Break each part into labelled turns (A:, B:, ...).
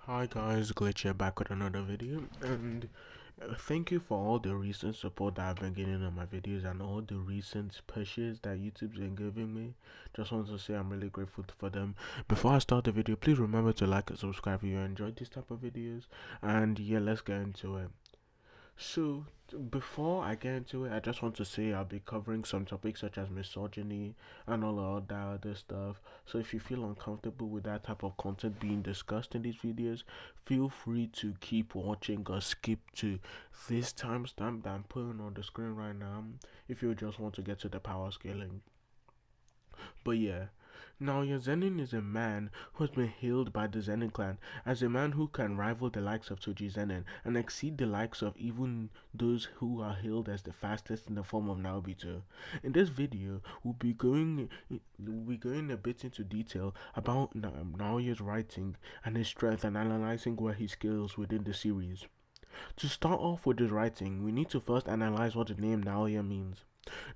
A: Hi guys, Glitch here back with another video, and thank you for all the recent support that I've been getting on my videos and all the recent pushes that YouTube's been giving me. Just want to say I'm really grateful for them. Before I start the video, please remember to like and subscribe if you enjoyed this type of videos, and yeah, let's get into it. So, before I get into it, I just want to say I'll be covering some topics such as misogyny and all of that other stuff. So, if you feel uncomfortable with that type of content being discussed in these videos, feel free to keep watching or skip to this timestamp that I'm putting on the screen right now if you just want to get to the power scaling. But yeah, Naoya Zen'in is a man who has been hailed by the Zen'in clan as a man who can rival the likes of Toji Zen'in and exceed the likes of even those who are hailed as the fastest in the form of Naobito. In this video, we'll be going a bit into detail about Naoya's writing and his strength and analyzing where he scales within the series. To start off with his writing, we need to first analyze what the name Naoya means.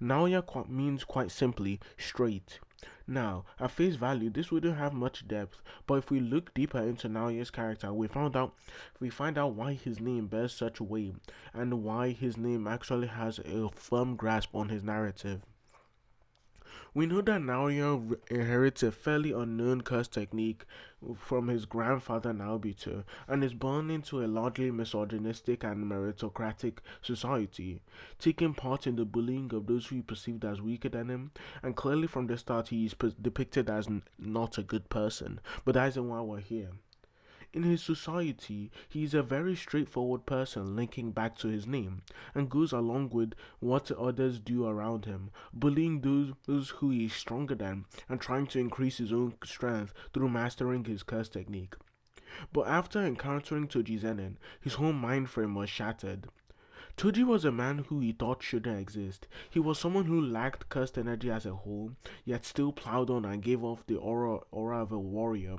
A: Naoya means quite simply straight. Now, at face value, this wouldn't have much depth, but if we look deeper into Naoya's character, we find out why his name bears such weight and why his name actually has a firm grasp on his narrative. We know that Naoya inherits a fairly unknown curse technique from his grandfather Naobito and is born into a largely misogynistic and meritocratic society, taking part in the bullying of those who he perceived as weaker than him, and clearly from the start he is depicted as not a good person, but that isn't why we're here. In his society, he is a very straightforward person linking back to his name, and goes along with what others do around him, bullying those who he is stronger than, and trying to increase his own strength through mastering his curse technique. But after encountering Toji Zen'in, his whole mind frame was shattered. Toji was a man who he thought shouldn't exist. He was someone who lacked cursed energy as a whole, yet still plowed on and gave off the aura of a warrior,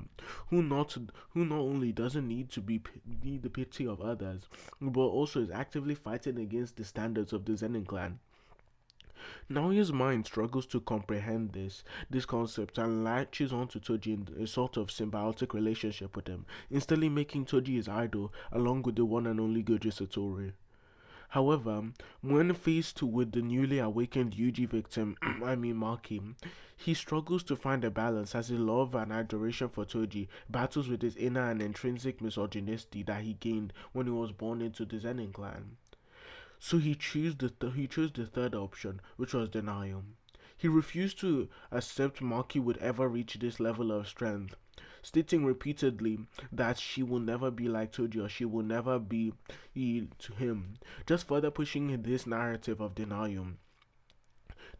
A: who not only doesn't need the pity of others, but also is actively fighting against the standards of the Zen'in clan. Naoya's mind struggles to comprehend this concept and latches onto Toji in a sort of symbiotic relationship with him, instantly making Toji his idol along with the one and only Gojo Satoru. However, when faced with the newly awakened Yuji victim, Maki, he struggles to find a balance as his love and adoration for Toji battles with his inner and intrinsic misogyny that he gained when he was born into the Zen'in clan. So he chose the third option, which was denial. He refused to accept Maki would ever reach this level of strength, stating repeatedly that she will never be like Toji or she will never be to him, just further pushing this narrative of denial.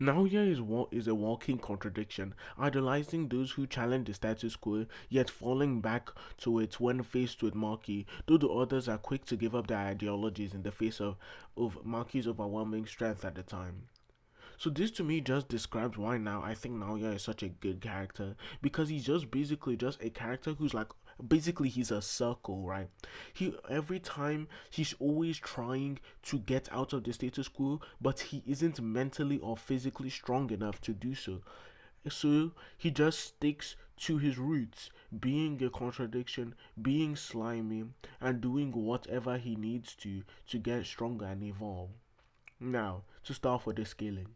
A: Naoya is a walking contradiction, idolizing those who challenge the status quo, yet falling back to it when faced with Maki, though the others are quick to give up their ideologies in the face of Maki's overwhelming strength at the time. So this to me just describes why now I think Naoya is such a good character, because he's just basically just a character who's like basically he's a circle, right? He every time he's always trying to get out of the status quo, but he isn't mentally or physically strong enough to do so. So he just sticks to his roots, being a contradiction, being slimy, and doing whatever he needs to get stronger and evolve. Now, to start with the scaling.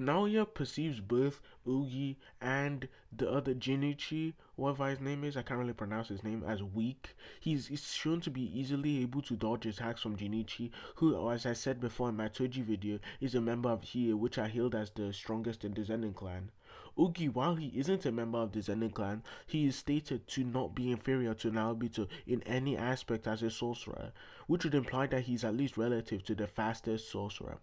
A: Naoya perceives both Ugi and the other Jinichi, whatever his name is, I can't really pronounce his name, as weak. He's shown to be easily able to dodge attacks from Jinichi, who, as I said before in my Toji video, is a member of Hiei, which are hailed as the strongest in the Zen'in clan. Ugi, while he isn't a member of the Zen'in clan, he is stated to not be inferior to Naobito in any aspect as a sorcerer, which would imply that he's at least relative to the fastest sorcerer.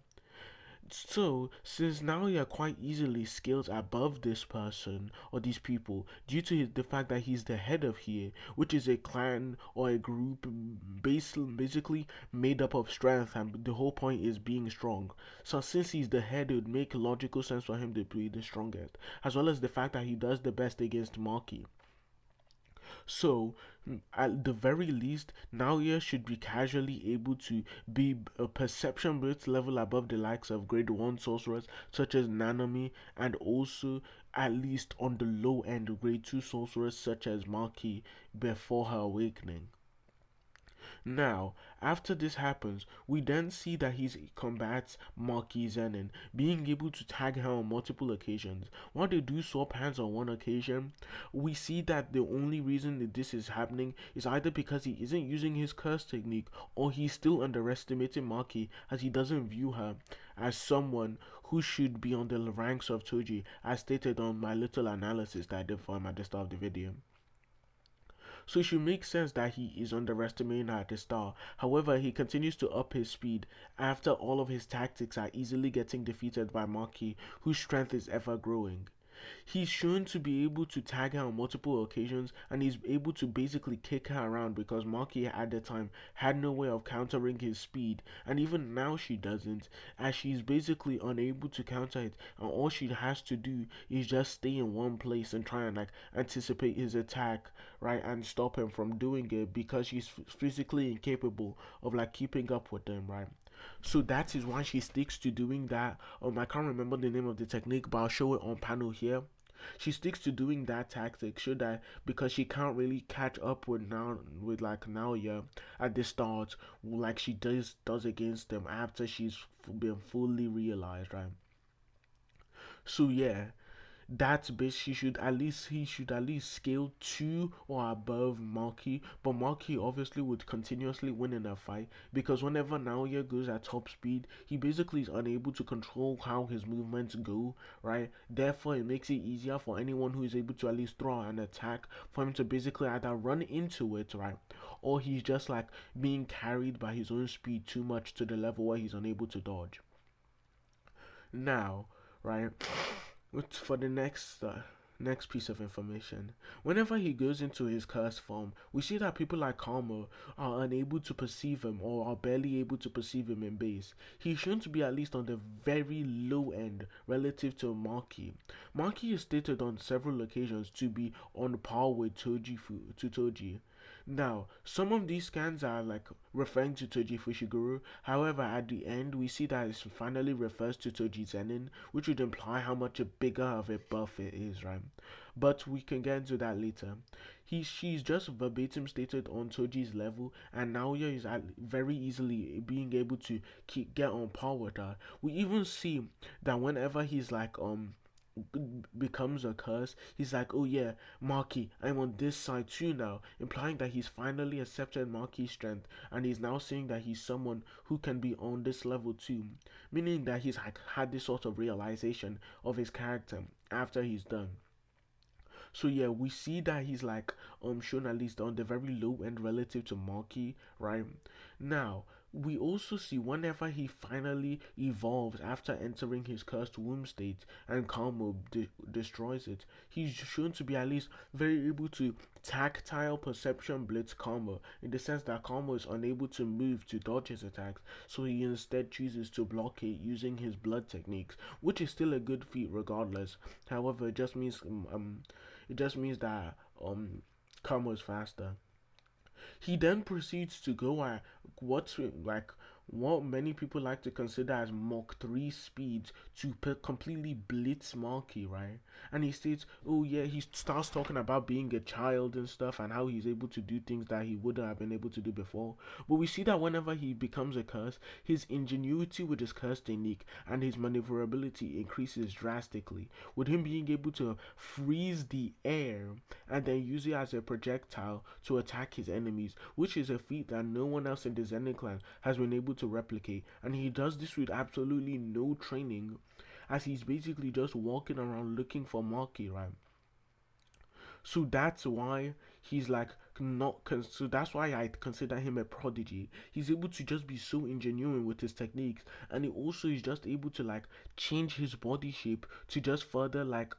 A: So, since Naoya quite easily scales above this person or these people due to the fact that he's the head of here, which is a clan or a group basically made up of strength, and the whole point is being strong. So, since he's the head, it would make logical sense for him to be the strongest, as well as the fact that he does the best against Maki. So, at the very least, Naoya should be casually able to be a perception bit level above the likes of grade 1 sorcerers such as Nanami, and also at least on the low end of grade 2 sorcerers such as Maki before her awakening. Now, after this happens, we then see that he combats Naoya Zen'in, being able to tag her on multiple occasions. While they do swap hands on one occasion, we see that the only reason that this is happening is either because he isn't using his curse technique or he's still underestimating Maki as he doesn't view her as someone who should be on the ranks of Toji, as stated on my little analysis that I did for him at the start of the video. So it should make sense that he is underestimating her at the start. However, he continues to up his speed after all of his tactics are easily getting defeated by Maki, whose strength is ever growing. He's shown to be able to tag her on multiple occasions, and he's able to basically kick her around because Maki at the time had no way of countering his speed, and even now she doesn't, as she's basically unable to counter it, and all she has to do is just stay in one place and try and like anticipate his attack, right, and stop him from doing it because she's physically incapable of like keeping up with them, right. So that is why she sticks to doing that. I can't remember the name of the technique, but I'll show it on panel here. She sticks to doing that tactic, so that because she can't really catch up with like Naoya at the start, like she does against them after she's been fully realized, right? So yeah, that's base he should at least scale to or above Maki, but Maki obviously would continuously win in a fight because whenever Naoya goes at top speed, he basically is unable to control how his movements go, right? Therefore, it makes it easier for anyone who is able to at least throw an attack for him to basically either run into it, right? Or he's just like being carried by his own speed too much to the level where he's unable to dodge. Now, right? For the next piece of information, whenever he goes into his cursed form, we see that people like Karma are unable to perceive him or are barely able to perceive him in base. He's shown to be at least on the very low end relative to Maki. Maki is stated on several occasions to be on par with Toji. Now, some of these scans are like referring to Toji Fushiguro. However, at the end, we see that it finally refers to Toji Zen'in, which would imply how much bigger of a buff it is, right? But we can get into that later. She's just verbatim stated on Toji's level, and Naoya is very easily being able to get on par with her. We even see that whenever he's like becomes a curse, he's like, oh yeah, Maki, I'm on this side too now, implying that he's finally accepted Maki's strength and he's now saying that he's someone who can be on this level too, meaning that he's like had this sort of realization of his character after he's done. So yeah, we see that he's like shown at least on the very low end relative to Maki, right? Now, we also see whenever he finally evolves after entering his cursed womb state and Kamo destroys it, he's shown to be at least very able to tactile perception blitz Kamo, in the sense that Kamo is unable to move to dodge his attacks, so he instead chooses to block it using his blood techniques, which is still a good feat regardless. However, it just means that Kamo is faster. He then proceeds to go at what's like what many people like to consider as Mach 3 speeds to completely blitz Maki, right? And he states, oh yeah, he starts talking about being a child and stuff and how he's able to do things that he wouldn't have been able to do before. But we see that whenever he becomes a curse, his ingenuity with his curse technique and his maneuverability increases drastically, with him being able to freeze the air and then use it as a projectile to attack his enemies, which is a feat that no one else in the Zen'in clan has been able to replicate, and he does this with absolutely no training, as he's basically just walking around looking for Maki, right? So that's why he's like not. So that's why I consider him a prodigy. He's able to just be so ingenuine with his techniques, and he also is just able to like change his body shape to just further like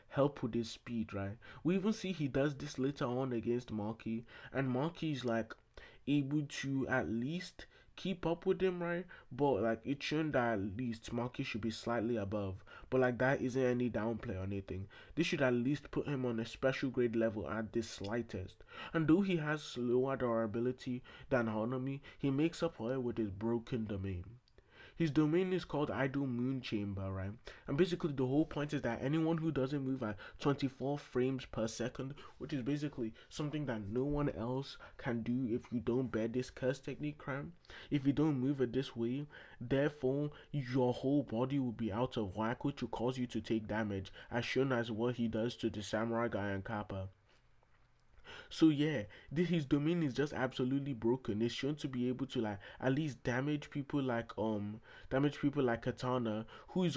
A: help with his speed, right? We even see he does this later on against Maki, and Maki is like able to at least keep up with him, right? But like it's shown that at least Maki should be slightly above. But like that isn't any downplay or anything. This should at least put him on a special grade level at the slightest. And though he has lower durability than Hanami, he makes up for it with his broken domain. His domain is called Idle Moon Chamber, right? And basically, the whole point is that anyone who doesn't move at 24 frames per second, which is basically something that no one else can do if you don't bear this curse technique, crime. If you don't move it this way, therefore, your whole body will be out of whack, which will cause you to take damage, as shown as what he does to the Samurai guy and Kappa. So yeah, his domain is just absolutely broken. It's shown to be able to like at least damage people like Katana, who's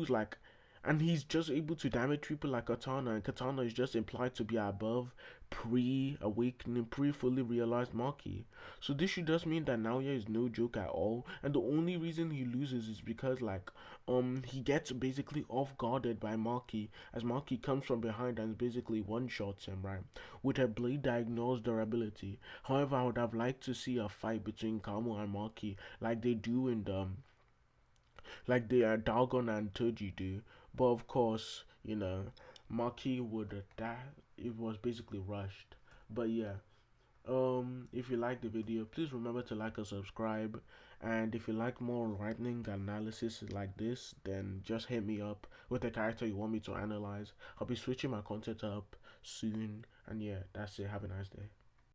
A: like, and he's just able to damage people like Katana, and Katana is just implied to be above pre-awakening, pre-fully realized Maki. So this should just mean that Naoya is no joke at all, and the only reason he loses is because like he gets basically off guarded by Maki, as Maki comes from behind and basically one shots him, right, with a blade that ignores durability. However, I would have liked to see a fight between Kamo and Maki like they do in the like the Dalgon and Toji do. But of course, Maki would that it was basically rushed. But yeah, if you like the video, please remember to like and subscribe. And if you like more lightning analysis like this, then just hit me up with the character you want me to analyze. I'll be switching my content up soon. And yeah, that's it. Have a nice day.